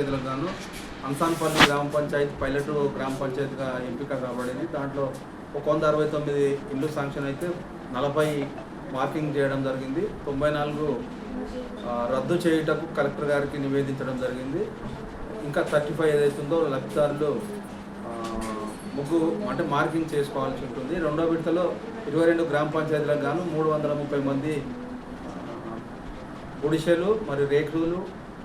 పంచాయతీలకు గాను అంసాన్పల్లి గ్రామ పంచాయతీ పైలట్ గ్రామ పంచాయతీగా ఎంపిక కాబడింది. దాంట్లో 169 ఇల్లు శాంక్షన్ అయితే 40 మార్కింగ్ చేయడం జరిగింది. 94 రద్దు చేయుటకు కలెక్టర్ గారికి నివేదించడం జరిగింది. ఇంకా 35 ఏదైతుందో లబ్ధిదారులు ముగ్గు అంటే మార్కింగ్ చేసుకోవాల్సి ఉంటుంది. రెండో విడతలో 22 గ్రామ పంచాయతీలకు గాను 330 మంది గుడిసెలు మరియు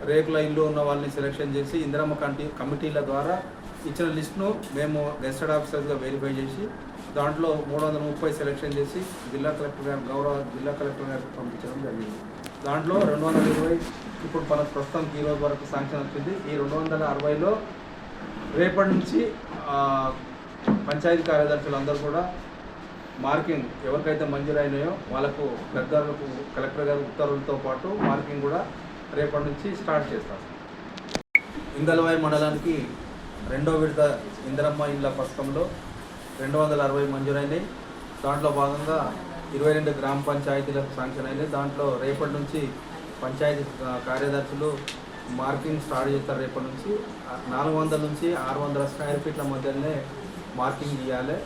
రేకుల ఇల్లు ఉన్న వాళ్ళని సెలెక్షన్ చేసి ఇందిరమ్మ కమిటీల ద్వారా ఇచ్చిన లిస్టును మేము గెస్టెడ్ ఆఫీసర్స్గా వెరిఫై చేసి దాంట్లో 330 సెలెక్షన్ చేసి గౌరవ జిల్లా కలెక్టర్ గారికి పంపించడం జరిగింది. దాంట్లో 220 ఇప్పుడు ప్రస్తుతానికి ఈ రోజు వరకు శాంక్షన్ వచ్చింది. ఈ 260లో రేపటి నుంచి పంచాయతీ కార్యదర్శులందరూ కూడా మార్కింగ్ ఎవరికైతే మంజూరైనాయో వాళ్ళకు పెద్దలకు కలెక్టర్ గారి ఉత్తర్వులతో పాటు మార్కింగ్ కూడా రేపటి నుంచి స్టార్ట్ చేస్తారు. ఇందలవాయి మండలానికి రెండో విడత ఇందిరమ్మ ఇళ్ళ పథకంలో 260 మంజూరైనాయి. దాంట్లో భాగంగా 22 గ్రామ పంచాయతీలకు శాంక్షన్ అయినాయి. దాంట్లో రేపటి నుంచి పంచాయతీ కార్యదర్శులు మార్కింగ్ స్టార్ట్ చేస్తారు. రేపటి నుంచి 400 నుంచి 600 స్క్వేర్ ఫీట్ల మధ్యలోనే మార్కింగ్ ఇవ్వాలి.